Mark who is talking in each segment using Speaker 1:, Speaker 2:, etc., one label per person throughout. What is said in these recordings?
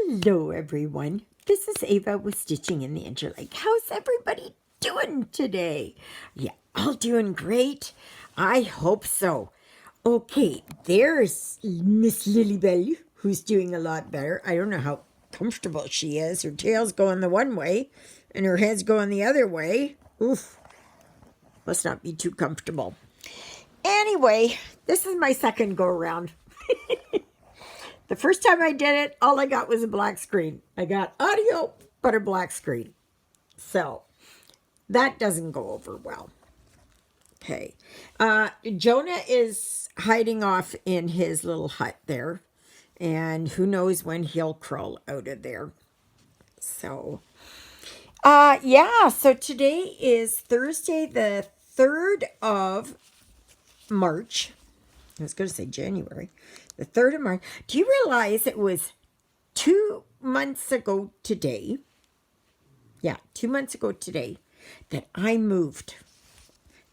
Speaker 1: Hello, everyone. This is Eva with Stitching in the Interlake. How's everybody doing today? Yeah, all doing great. I hope so. Okay, there's Miss Lilybell, who's doing a lot better. I don't know how comfortable she is. Her tail's going the one way, and her head's going the other way. Oof, must not be too comfortable. Anyway, this is my second go-around. The first time I did it, all I got was a black screen. I got audio, but a black screen. So that doesn't go over well. Okay. Jonah is hiding off in his little hut there. And who knows when he'll crawl out of there. So, yeah. So today is Thursday, the 3rd of March. I was going to say January. The 3rd of March. Do you realize it was 2 months ago today? Yeah, 2 months ago today that I moved.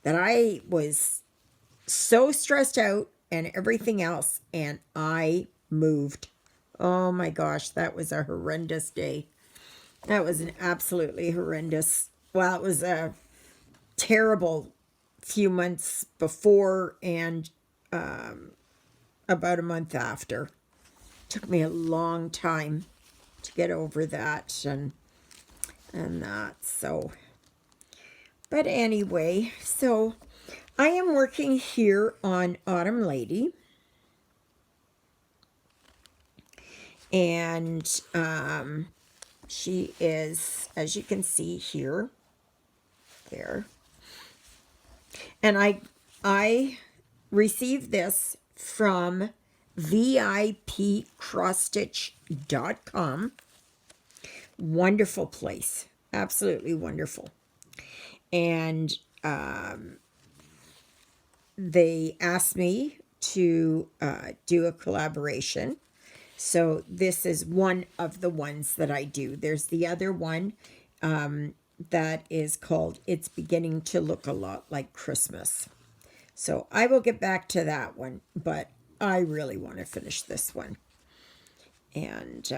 Speaker 1: That I was so stressed out and everything else, and I moved. Oh my gosh, that was a horrendous day. That was an absolutely horrendous, well, it was a terrible few months before and about a month after. Took me a long time to get over that and that. So, but anyway, so I am working here on Autumn Lady, and she is, as you can see here, there, and I received this from VIPcrossstitch.com. Wonderful place. Absolutely wonderful. And they asked me to do a collaboration. So this is one of the ones that I do. There's the other one that is called It's Beginning to Look a Lot Like Christmas. So I will get back to that one, but I really want to finish this one. And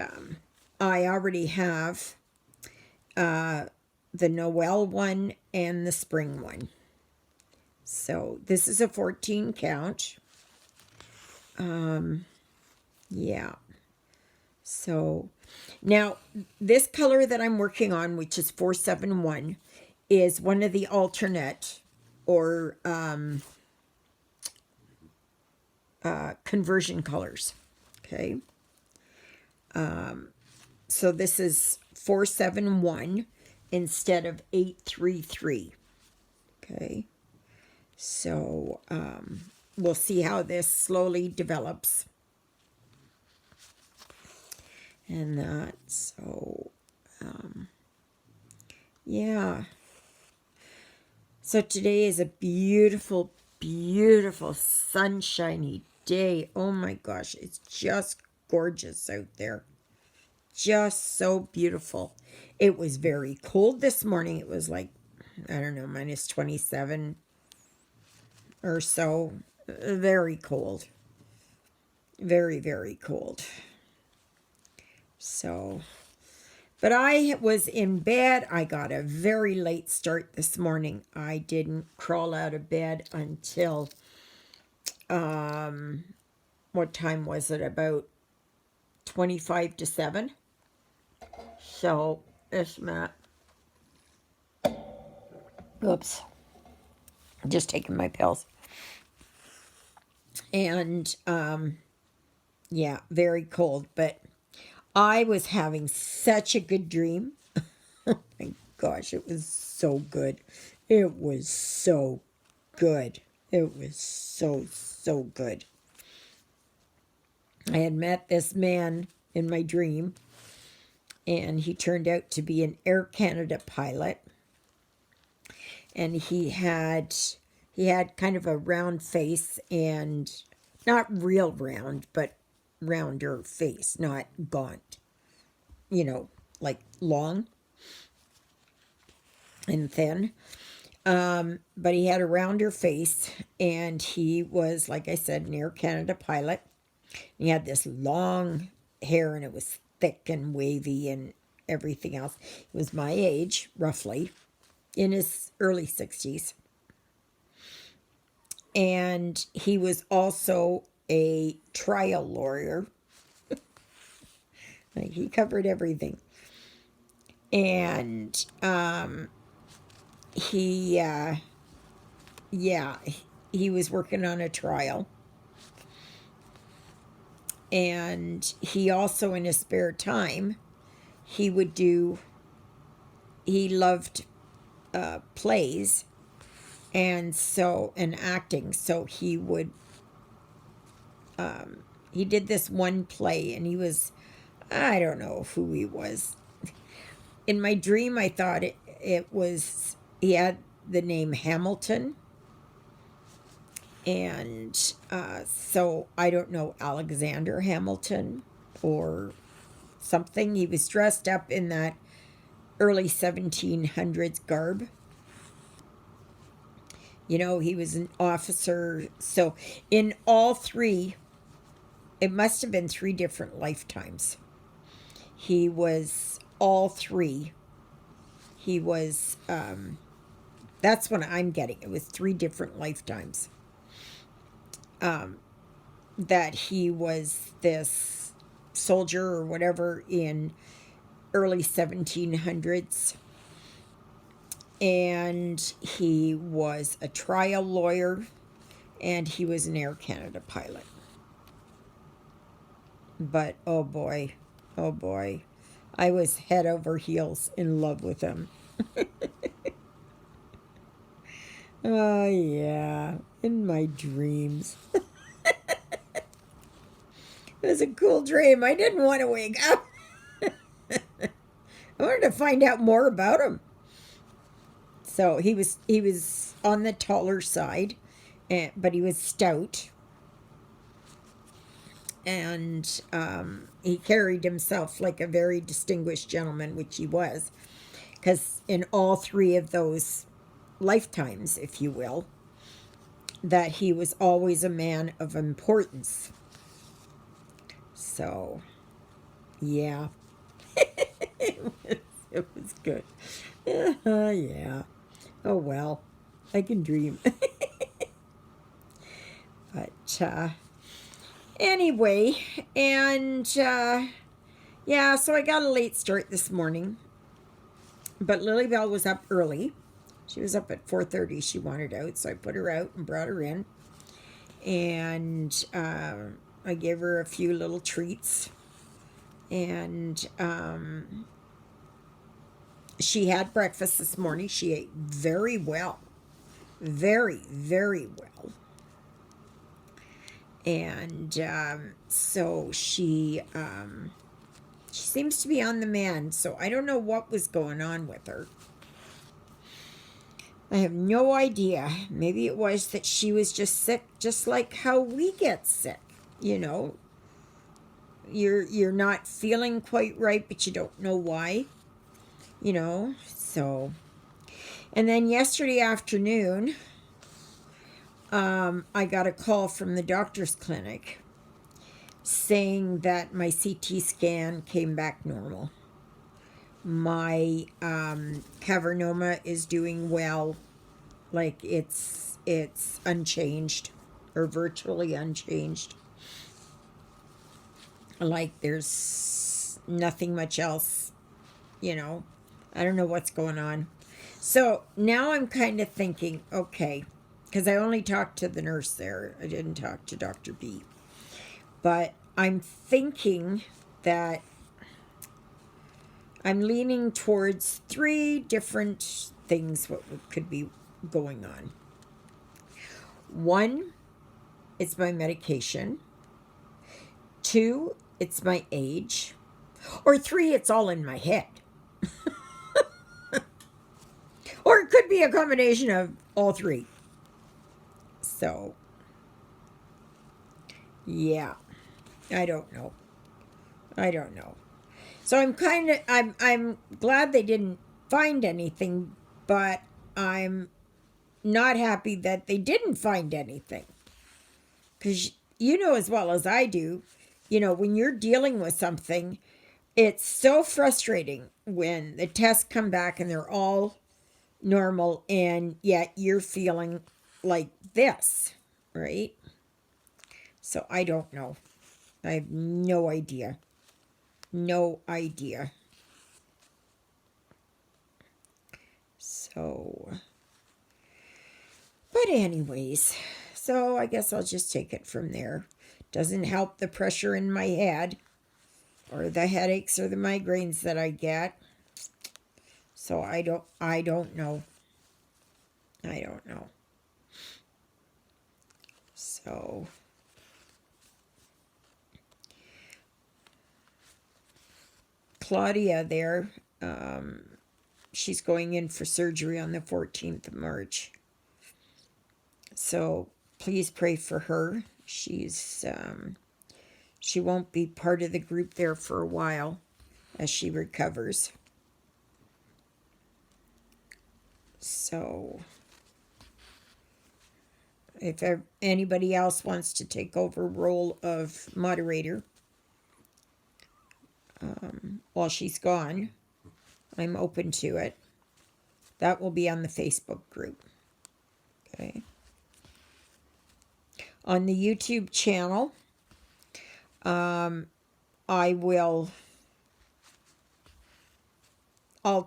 Speaker 1: I already have the Noel one and the spring one. So this is a 14 count. Yeah. So now this color that I'm working on, which is 471, is one of the alternate or conversion colors. Okay. So this is 471 instead of 833. Okay. So we'll see how this slowly develops. And that, so, yeah. So today is a beautiful, beautiful sunshiny day. Oh my gosh, it's just gorgeous out there. Just so beautiful. It was very cold this morning. It was like, I don't know, minus 27 or so. Very cold. Very, very cold. So, but I was in bed. I got a very late start this morning. I didn't crawl out of bed until, what time was it? About 25 to 7. So, this mat. Oops. Just taking my pills. And, yeah, very cold. But I was having such a good dream. Oh my gosh, it was so good. It was so good. It was so, so good. I had met this man in my dream, and he turned out to be an Air Canada pilot. And he had kind of a round face, and not real round, but rounder face, not gaunt. You know, like long and thin. But he had a rounder face, and he was, like I said, an Air Canada pilot. He had this long hair, and it was thick and wavy and everything else. He was my age, roughly, in his early 60s. And he was also a trial lawyer. Like, he covered everything. And he, yeah, he was working on a trial. And he also, in his spare time, he loved plays and acting. So he did this one play, and I don't know who he was. In my dream, I thought he had the name Hamilton. And so I don't know, Alexander Hamilton or something. He was dressed up in that early 1700s garb. He was an officer. So in all three, it must have been 3 different lifetimes. He was all 3. He was, that's what I'm getting. It was 3 different lifetimes. That he was this soldier or whatever in early 1700s. And he was a trial lawyer, and he was an Air Canada pilot. But oh boy, I was head over heels in love with him. Oh yeah, in my dreams. It was a cool dream. I didn't want to wake up. I wanted to find out more about him. So he was on the taller side, but he was stout. And he carried himself like a very distinguished gentleman, which he was. Because in all 3 of those lifetimes, if you will, that he was always a man of importance. So, yeah. It was good. Yeah. Oh, well. I can dream. But, anyway, and, yeah, so I got a late start this morning. But Lilybell was up early. She was up at 4:30. She wanted out, so I put her out and brought her in. And I gave her a few little treats. And she had breakfast this morning. She ate very well. Very, very well. And so she seems to be on the mend. So I don't know what was going on with her. I have no idea. Maybe it was that she was just sick, just like how we get sick. You're not feeling quite right, but you don't know why. So. And then yesterday afternoon, I got a call from the doctor's clinic saying that my CT scan came back normal. My cavernoma is doing well. Like it's unchanged or virtually unchanged. Like there's nothing much else, I don't know what's going on. So now I'm kind of thinking, okay, because I only talked to the nurse there. I didn't talk to Dr. B. But I'm thinking that I'm leaning towards 3 different things what could be going on. 1, it's my medication. 2, it's my age. Or 3, it's all in my head. Or it could be a combination of all 3. So, yeah, I don't know. So I'm glad they didn't find anything, but I'm not happy that they didn't find anything. Because you know as well as I do, when you're dealing with something, it's so frustrating when the tests come back and they're all normal and yet you're feeling like this, right? So I don't know. I have no idea. No idea. So, but anyways, so I guess I'll just take it from there. Doesn't help the pressure in my head or the headaches or the migraines that I get. So I don't know. I don't know. So Claudia there, she's going in for surgery on the 14th of March. So please pray for her. She won't be part of the group there for a while as she recovers. So if anybody else wants to take over role of moderator while she's gone, I'm open to it. That will be on the Facebook group. Okay. On the YouTube channel, I'll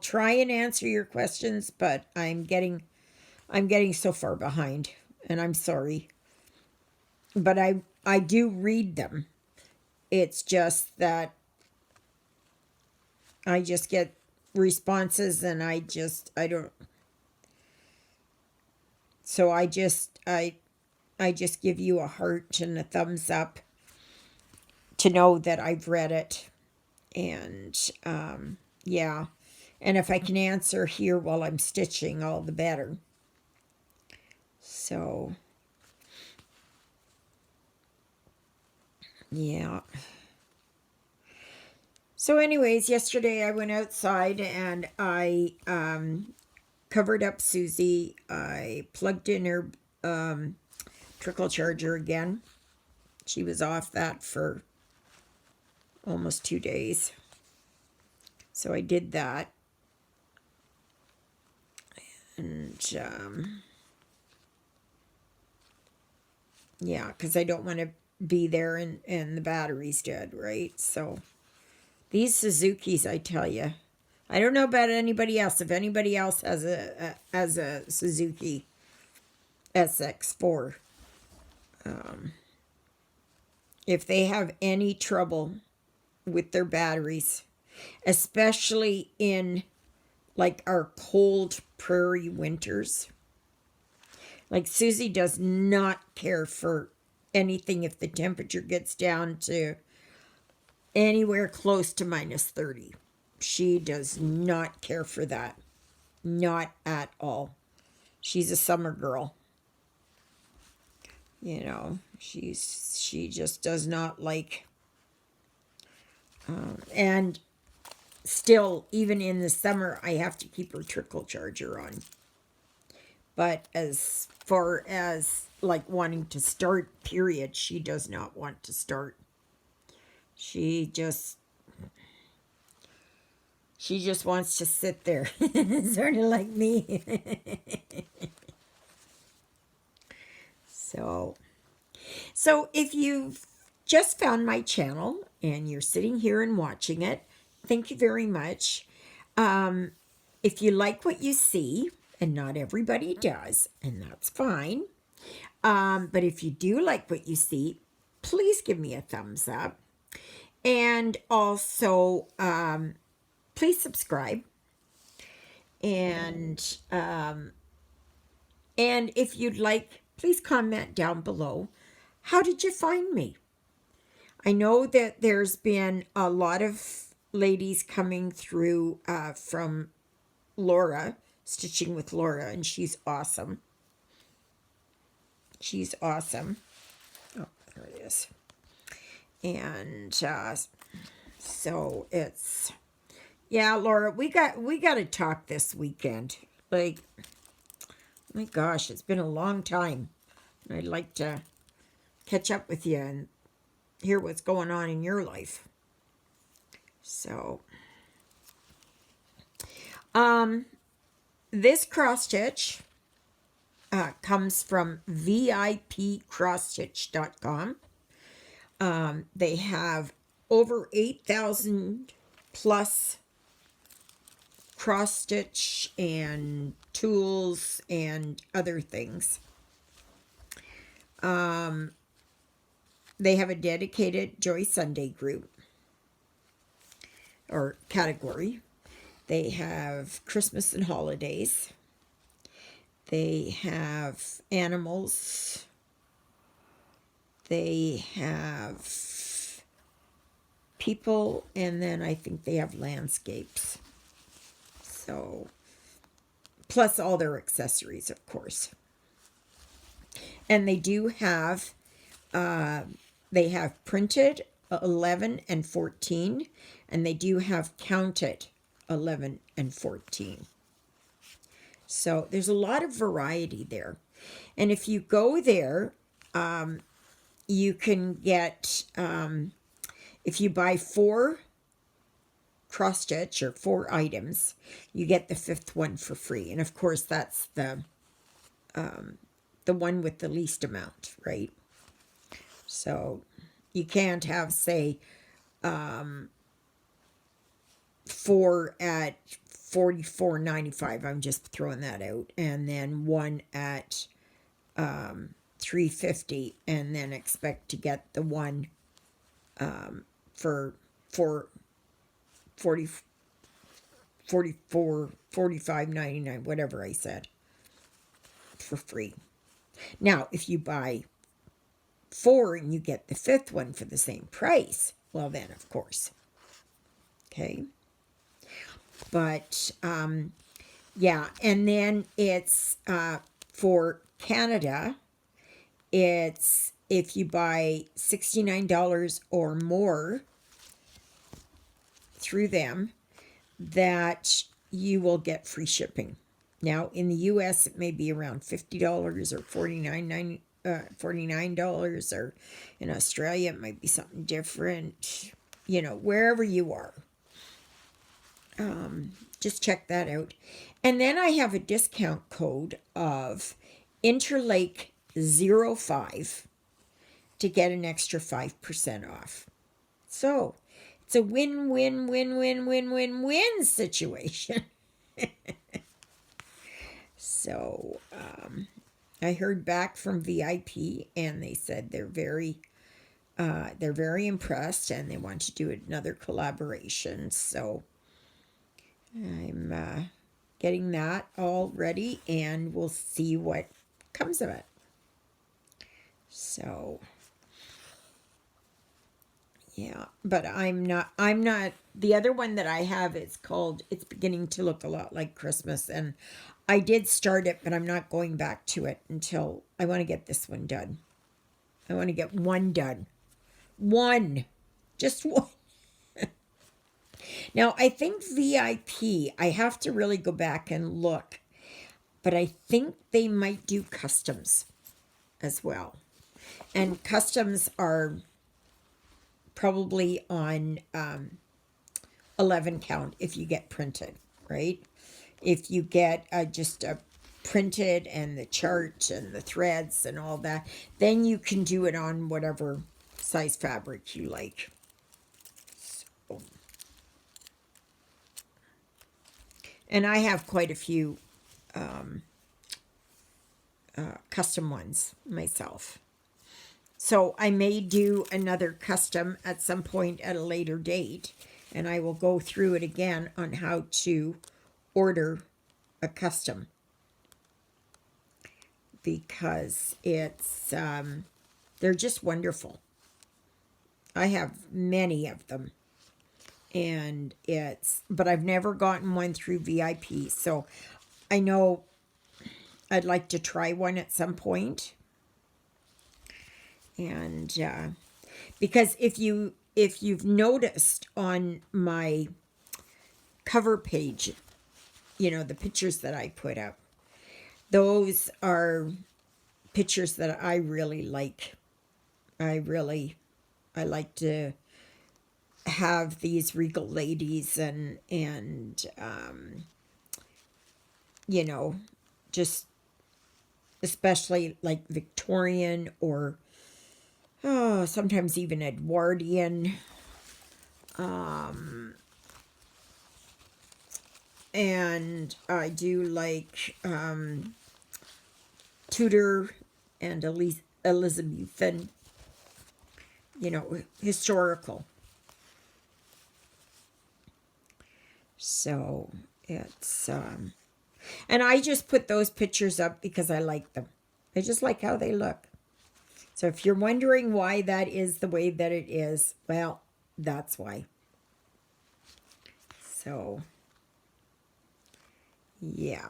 Speaker 1: try and answer your questions, but I'm getting so far behind, and I'm sorry. But I do read them. It's just that I just get responses and I don't. So I just give you a heart and a thumbs up to know that I've read it. And yeah. And if I can answer here while I'm stitching, all the better. So yeah. So anyways, yesterday I went outside and I covered up Susie. I plugged in her trickle charger again. She was off that for almost 2 days. So I did that. And yeah, because I don't want to be there and the battery's dead, right? So these Suzukis, I tell you, I don't know about anybody else. If anybody else has a Suzuki SX4, if they have any trouble with their batteries, especially in like our cold prairie winters, like Susie does not care for anything if the temperature gets down to anywhere close to -30. She does not care for that. Not at all. She's a summer girl. You know, she just does not like and still, even in the summer, I have to keep her trickle charger on. But as far as like wanting to start, period, she does not want to start. She just wants to sit there, sort of like me. So if you've just found my channel and you're sitting here and watching it, thank you very much. If you like what you see, and not everybody does, and that's fine. But if you do like what you see, please give me a thumbs up. And also, please subscribe. And if you'd like, please comment down below. How did you find me? I know that there's been a lot of ladies coming through from Laura, Stitching with Laura, and she's awesome. She's awesome. Oh, there it is. And so it's, yeah, Laura, we got to talk this weekend. Like, my gosh, it's been a long time. I'd like to catch up with you and hear what's going on in your life. So, this cross stitch comes from vipcrossstitch.com. They have over 8,000 plus cross stitch and tools and other things. They have a dedicated Joy Sunday group or category. They have Christmas and holidays. They have animals. They have people, and then I think they have landscapes. So, plus all their accessories, of course. And they do have, they have printed 11 and 14, and they do have counted 11 and 14. So there's a lot of variety there. And if you go there, you can get, if you buy 4 cross stitch or 4 items, you get the 5th one for free. And of course, that's the one with the least amount, right? So you can't have, say, 4 at $44.95. I'm just throwing that out, and then 1 at $3.50, and then expect to get the one for $45.99, whatever I said, for free. Now, if you buy 4 and you get the 5th one for the same price, well then, of course. Okay. But, yeah, and then it's for Canada, it's if you buy $69 or more through them, that you will get free shipping. Now, in the U.S., it may be around $50 or $49, or in Australia, it might be something different, wherever you are. Just check that out. And then I have a discount code of Interlake 05 to get an extra 5% off. So it's a win-win-win-win-win-win-win situation. So I heard back from VIP, and they said they're very impressed, and they want to do another collaboration. So I'm getting that all ready, and we'll see what comes of it. So, yeah, but I'm not, the other one that I have is called, it's beginning to look a lot like Christmas, and I did start it, but I'm not going back to it until I want to get this one done. I want to get one done. Just one. Now, I think VIP, I have to really go back and look, but I think they might do customs as well. And customs are probably on 11 count if you get printed, right? If you get just a printed and the chart and the threads and all that, then you can do it on whatever size fabric you like. So. And I have quite a few custom ones myself. So I may do another custom at some point at a later date, and I will go through it again on how to order a custom, because it's they're just wonderful. I have many of them, and but I've never gotten one through VIP, so I know I'd like to try one at some point. And because if you've noticed on my cover page, the pictures that I put up, those are pictures that I really like. I like to have these regal ladies and you know, just especially like Victorian or sometimes even Edwardian. And I do like Tudor and Elizabethan, you know, historical. So it's, and I just put those pictures up because I like them. I just like how they look. So if you're wondering why that is the way that it is, well, that's why. So, yeah.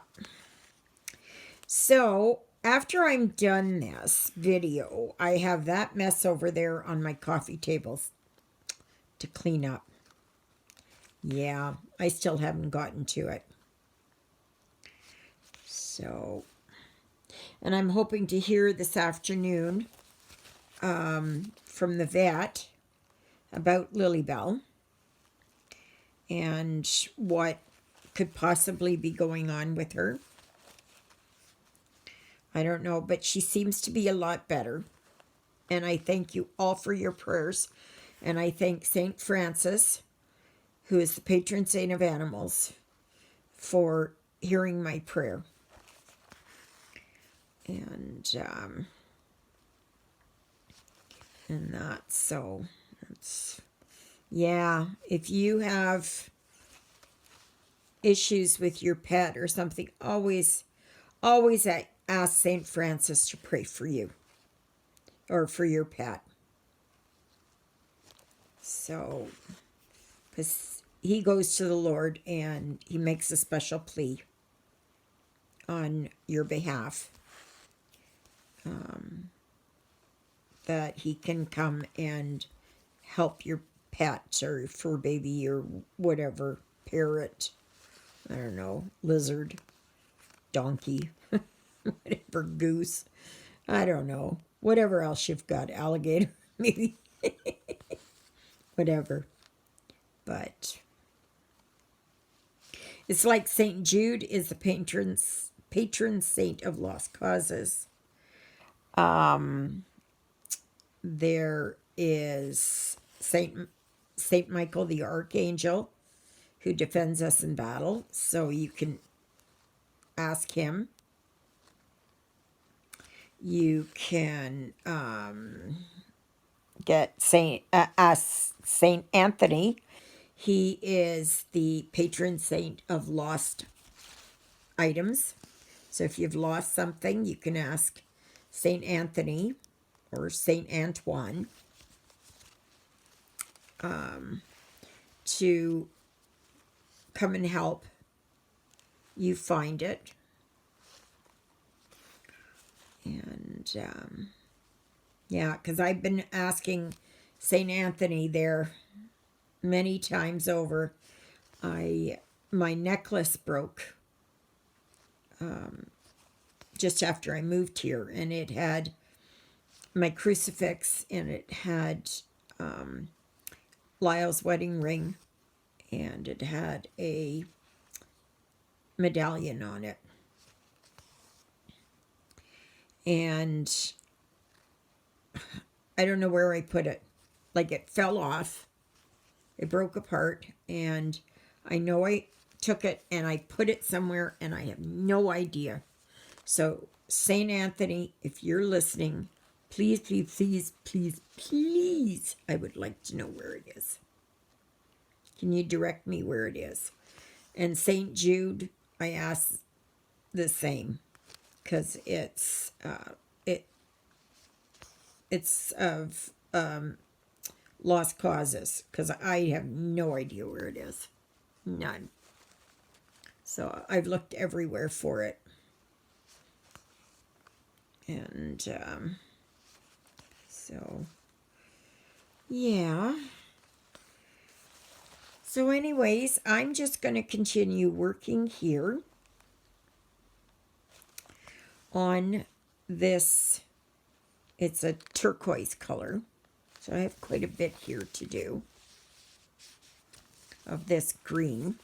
Speaker 1: So after I'm done this video, I have that mess over there on my coffee tables to clean up. Yeah, I still haven't gotten to it. So, and I'm hoping to hear this afternoon from the vet about Lilybell and what could possibly be going on with her. I don't know, but she seems to be a lot better. And I thank you all for your prayers. And I thank St. Francis, who is the patron saint of animals, for hearing my prayer. And that's so. That's, yeah, if you have issues with your pet or something, always ask St. Francis to pray for you or for your pet. So, because he goes to the Lord and he makes a special plea on your behalf, that he can come and help your pet or fur baby or whatever, parrot, I don't know, lizard, donkey, whatever, goose, I don't know, whatever else you've got, alligator, maybe, whatever. But it's like St. Jude is the patron saint of lost causes. There is Saint Michael the Archangel, who defends us in battle, so you can ask him. You can ask Saint Anthony. He is the patron saint of lost items. So if you've lost something, you can ask Saint Anthony or Saint Antoine to come and help you find it. And yeah, because I've been asking Saint Anthony there many times over. My necklace broke just after I moved here, and it had my crucifix, and it had Lyle's wedding ring, and it had a medallion on it. And I don't know where I put it. Like, it fell off. It broke apart, and I know I took it and I put it somewhere, and I have no idea. So, St. Anthony, if you're listening, please, please, please, please, please, I would like to know where it is. Can you direct me where it is? And St. Jude, I ask the same, because it's of lost causes, because I have no idea where it is. None. So I've looked everywhere for it. And so, yeah. So anyways, I'm just going to continue working here on this. It's a turquoise color. So I have quite a bit here to do. of this green.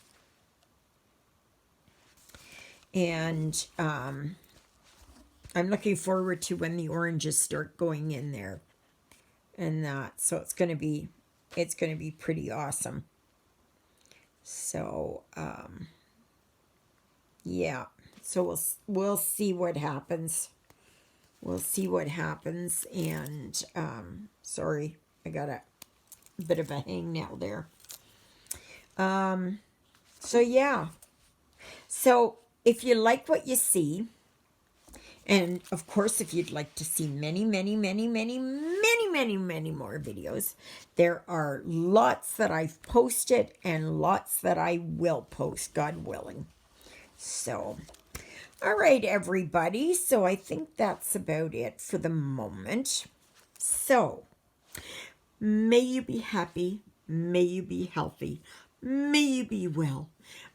Speaker 1: And I'm looking forward to when the oranges start going in there and that. So it's going to be pretty awesome. So yeah. So we'll see what happens. We'll see what happens. And sorry, I got a bit of a hangnail there. So yeah. So if you like what you see, and of course, if you'd like to see many, many, many, many, many, many, many more videos, there are lots that I've posted and lots that I will post, God willing. So, all right, everybody. So I think that's about it for the moment. So, may you be happy. May you be healthy. May you be well.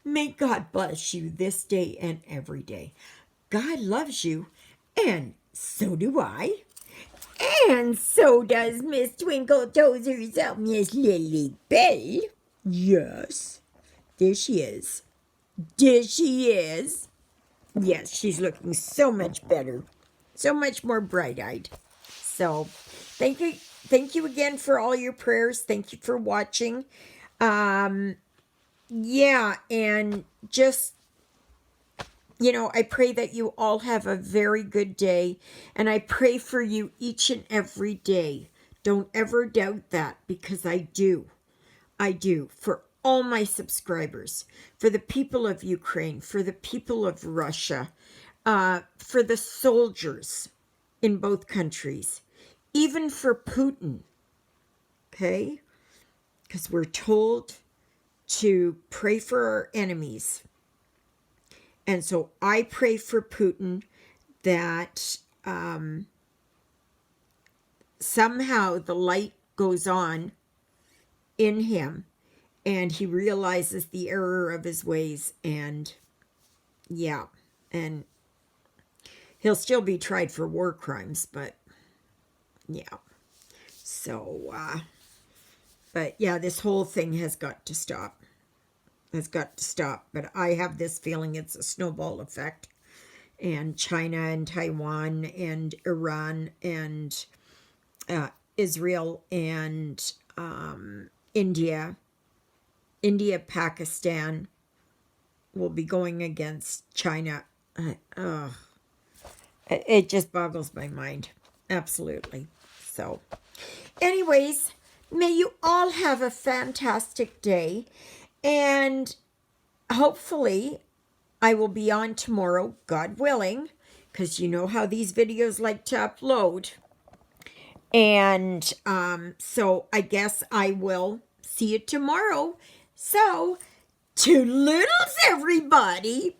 Speaker 1: May God bless you this day and every day. God loves you, and so do I. And so does Miss Twinkle Toes herself, Miss Lily Bell. Yes, there she is. There she is. Yes, she's looking so much better. So much more bright-eyed. So, thank you again for all your prayers. Thank you for watching. Yeah, and just, I pray that you all have a very good day, and I pray for you each and every day. Don't ever doubt that, because I do. I do. For all my subscribers, for the people of Ukraine, for the people of Russia, for the soldiers in both countries, even for Putin, okay? Because we're told to pray for our enemies. And so I pray for Putin that somehow the light goes on in him and he realizes the error of his ways. And yeah, and he'll still be tried for war crimes, but yeah. So, but yeah, this whole thing has got to stop. Has got to stop. But I have this feeling it's a snowball effect. And China and Taiwan and Iran and Israel and India, Pakistan will be going against China. It just boggles my mind. Absolutely. So, anyways, may you all have a fantastic day. And hopefully I will be on tomorrow, God willing, because you know how these videos like to upload. And so I guess I will see you tomorrow. So, toodle-oodles, everybody.